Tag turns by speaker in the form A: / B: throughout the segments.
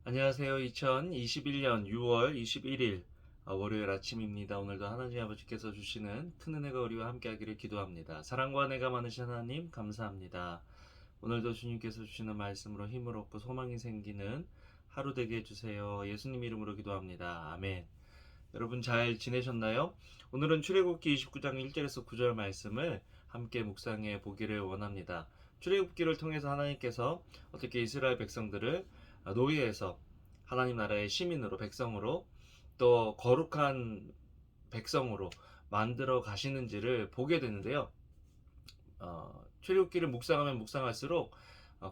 A: 안녕하세요. 2021년 6월 21일 월요일 아침입니다. 오늘도 하나님 아버지께서 주시는 큰 은혜가 우리와 함께하기를 기도합니다. 사랑과 은혜가 많으신 하나님 감사합니다. 오늘도 주님께서 주시는 말씀으로 힘을 얻고 소망이 생기는 하루 되게 해주세요. 예수님 이름으로 기도합니다. 아멘. 여러분 잘 지내셨나요? 오늘은 출애굽기 29장 1절에서 9절 말씀을 함께 묵상해 보기를 원합니다. 출애굽기를 통해서 하나님께서 어떻게 이스라엘 백성들을 노예에서 하나님 나라의 시민으로 백성으로 또 거룩한 백성으로 만들어 가시는지를 보게 되는데요. 출애굽기를 묵상하면 묵상할수록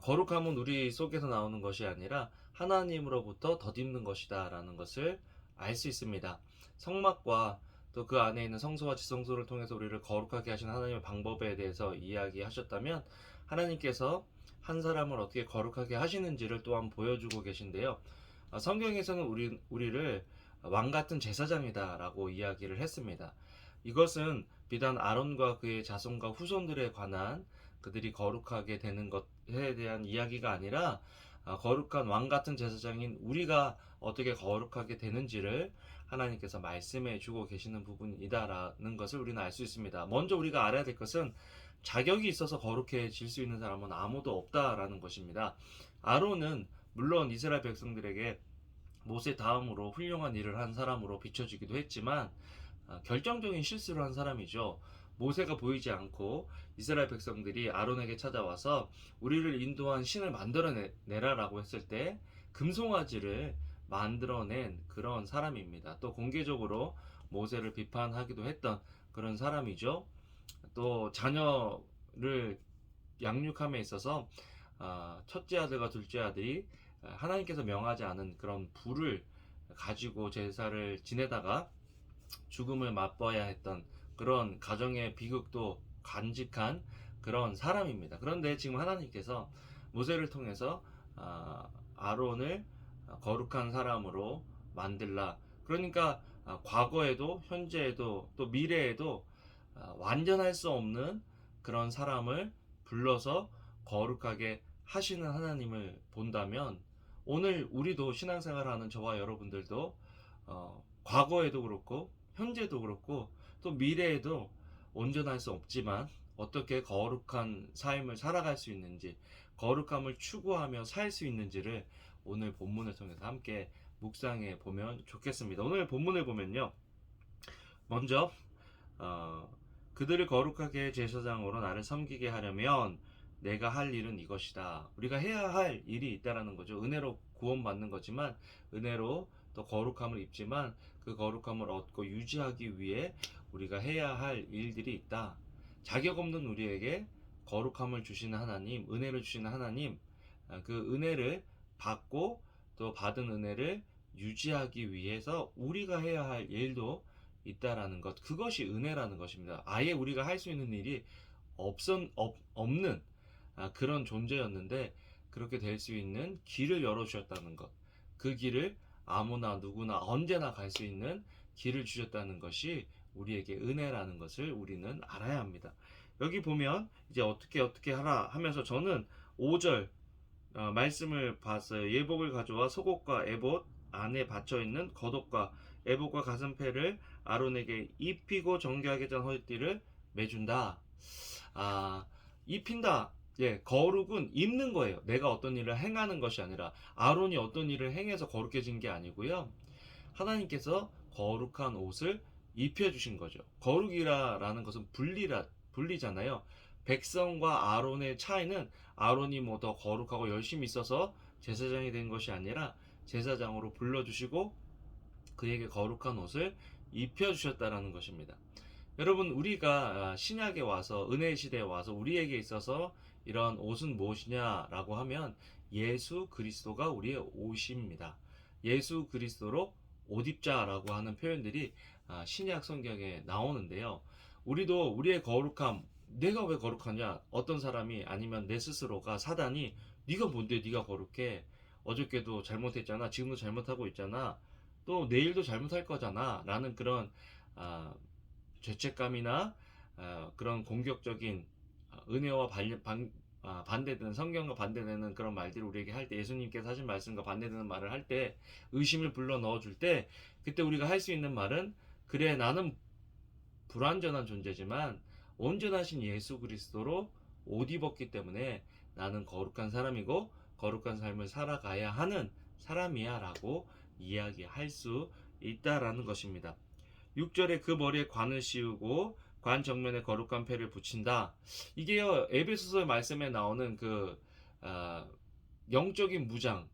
A: 거룩함은 우리 속에서 나오는 것이 아니라 하나님으로부터 덧입는 것이다 라는 것을 알 수 있습니다. 성막과 또 그 안에 있는 성소와 지성소를 통해서 우리를 거룩하게 하신 하나님의 방법에 대해서 이야기하셨다면, 하나님께서 한 사람을 어떻게 거룩하게 하시는지를 또한 보여주고 계신데요. 성경에서는 우리를 왕 같은 제사장이다 라고 이야기를 했습니다. 이것은 비단 아론과 그의 자손과 후손들에 관한 그들이 거룩하게 되는 것에 대한 이야기가 아니라 거룩한 왕 같은 제사장인 우리가 어떻게 거룩하게 되는지를 하나님께서 말씀해 주고 계시는 부분이다라는 것을 우리는 알 수 있습니다. 먼저 우리가 알아야 될 것은 자격이 있어서 거룩해질 수 있는 사람은 아무도 없다라는 것입니다. 아론은 물론 이스라엘 백성들에게 모세 다음으로 훌륭한 일을 한 사람으로 비춰지기도 했지만 결정적인 실수를 한 사람이죠. 모세가 보이지 않고 이스라엘 백성들이 아론에게 찾아와서 우리를 인도한 신을 만들어내라라고 했을 때 금송아지를 만들어낸 그런 사람입니다. 또 공개적으로 모세를 비판하기도 했던 그런 사람이죠. 또 자녀를 양육함에 있어서 첫째 아들과 둘째 아들이 하나님께서 명하지 않은 그런 불을 가지고 제사를 지내다가 죽음을 맛봐야 했던 그런 가정의 비극도 간직한 그런 사람입니다. 그런데 지금 하나님께서 모세를 통해서 아론을 거룩한 사람으로 만들라. 그러니까 과거에도 현재에도 또 미래에도 완전할 수 없는 그런 사람을 불러서 거룩하게 하시는 하나님을 본다면, 오늘 우리도 신앙생활하는 저와 여러분들도 과거에도 그렇고 현재도 그렇고 또 미래에도 온전할 수 없지만 어떻게 거룩한 삶을 살아갈 수 있는지, 거룩함을 추구하며 살 수 있는지를 오늘 본문을 통해서 함께 묵상해 보면 좋겠습니다. 오늘 본문을 보면요, 먼저 그들을 거룩하게 제사장으로 나를 섬기게 하려면 내가 할 일은 이것이다. 우리가 해야 할 일이 있다라는 거죠. 은혜로 구원받는 거지만, 은혜로 또 거룩함을 입지만 그 거룩함을 얻고 유지하기 위해 우리가 해야 할 일들이 있다. 자격 없는 우리에게 거룩함을 주시는 하나님, 은혜를 주시는 하나님, 그 은혜를 받고 또 받은 은혜를 유지하기 위해서 우리가 해야 할 일도 있다라는 것, 그것이 은혜라는 것입니다. 아예 우리가 할 수 있는 일이 없는 그런 존재였는데 그렇게 될 수 있는 길을 열어주셨다는 것, 그 길을 아무나 누구나 언제나 갈 수 있는 길을 주셨다는 것이 우리에게 은혜라는 것을 우리는 알아야 합니다. 여기 보면 이제 어떻게 하라 하면서 저는 5절 말씀을 봤어요. 예복을 가져와 속옷과 에봇 안에 받쳐있는 겉옷과 에봇과 가슴패를 아론에게 입히고 정결하게 짠 허리띠를 매준다. 입힌다. 예, 거룩은 입는 거예요. 내가 어떤 일을 행하는 것이 아니라, 아론이 어떤 일을 행해서 거룩해진 게 아니고요. 하나님께서 거룩한 옷을 입혀주신 거죠. 거룩이라는 것은 분리잖아요. 백성과 아론의 차이는 아론이 뭐 더 거룩하고 열심히 있어서 제사장이 된 것이 아니라 제사장으로 불러주시고 그에게 거룩한 옷을 입혀주셨다라는 것입니다. 여러분, 우리가 신약에 와서, 은혜의 시대에 와서 우리에게 있어서 이런 옷은 무엇이냐라고 하면 예수 그리스도가 우리의 옷입니다. 예수 그리스도로 옷 입자라고 하는 표현들이 신약 성경에 나오는데요. 우리도 우리의 거룩함, 내가 왜 거룩하냐? 어떤 사람이, 아니면 내 스스로가, 사단이 네가 뭔데 네가 거룩해? 어저께도 잘못했잖아. 지금도 잘못하고 있잖아. 또 내일도 잘못할 거잖아. 라는 그런 죄책감이나 그런 공격적인 은혜와 반대되는 성경과 반대되는 그런 말들을 우리에게 할 때 예수님께서 하신 말씀과 반대되는 말을 할 때 의심을 불러 넣어줄 때 그때 우리가 할 수 있는 말은 그래 나는 불완전한 존재지만 온전하신 예수 그리스도로 옷 입었기 때문에 나는 거룩한 사람이고 거룩한 삶을 살아가야 하는 사람이야 라고 이야기할 수 있다라는 것입니다. 6절에 그 머리에 관을 씌우고 관 정면에 거룩한 패를 붙인다. 이게요 에베소서 말씀에 나오는 그 영적인 무장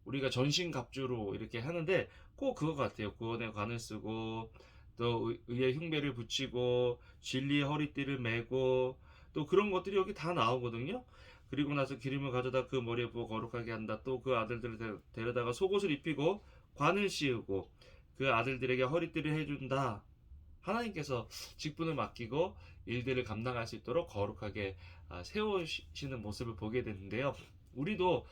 A: 우리가 전신갑주로 이렇게 하는데 꼭 그거 같아요. 구원의 관을 쓰고 또 의의 흉배를 붙이고 진리의 허리띠를 메고 또 그런 것들이 여기 다 나오거든요. 그리고 나서 기름을 가져다 그 머리에 부어 거룩하게 한다. 또 그 아들들을 데려다가 속옷을 입히고 관을 씌우고 그 아들들에게 허리띠를 해준다. 하나님께서 직분을 맡기고 일들을 감당할 수 있도록 거룩하게 세우시는 모습을 보게 되는데요. 우리도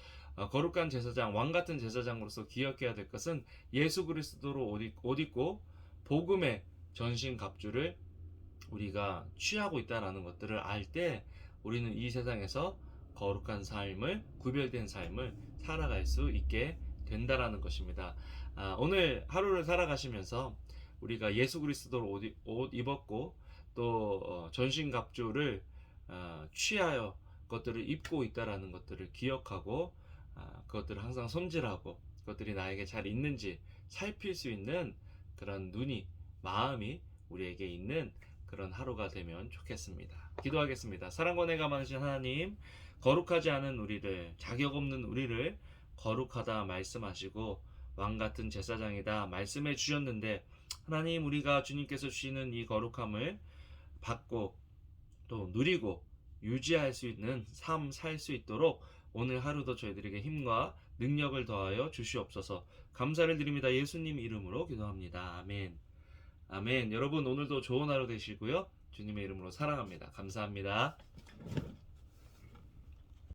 A: 거룩한 제사장, 왕 같은 제사장으로서 기억해야 될 것은 예수 그리스도로 옷 입고 복음의 전신 갑주를 우리가 취하고 있다라는 것들을 알 때 우리는 이 세상에서 거룩한 삶을 구별된 삶을 살아갈 수 있게 된다라는 것입니다. 오늘 하루를 살아가시면서 우리가 예수 그리스도로 옷 입었고 또 전신 갑주를 취하여 그것들을 입고 있다라는 것들을 기억하고 그것들을 항상 손질하고 그것들이 나에게 잘 있는지 살필 수 있는 그런 눈이 마음이 우리에게 있는 그런 하루가 되면 좋겠습니다. 기도하겠습니다. 사랑과 은혜가 많으신 하나님, 거룩하지 않은 우리를, 자격 없는 우리를 거룩하다 말씀하시고 왕 같은 제사장이다 말씀해 주셨는데 하나님 우리가 주님께서 주시는 이 거룩함을 받고 또 누리고 유지할 수 있는 삶 살 수 있도록 오늘 하루도 저희들에게 힘과 능력을 더하여 주시옵소서. 감사를 드립니다. 예수님 이름으로 기도합니다. 아멘. 아멘. 여러분 오늘도 좋은 하루 되시고요. 주님의 이름으로 사랑합니다. 감사합니다.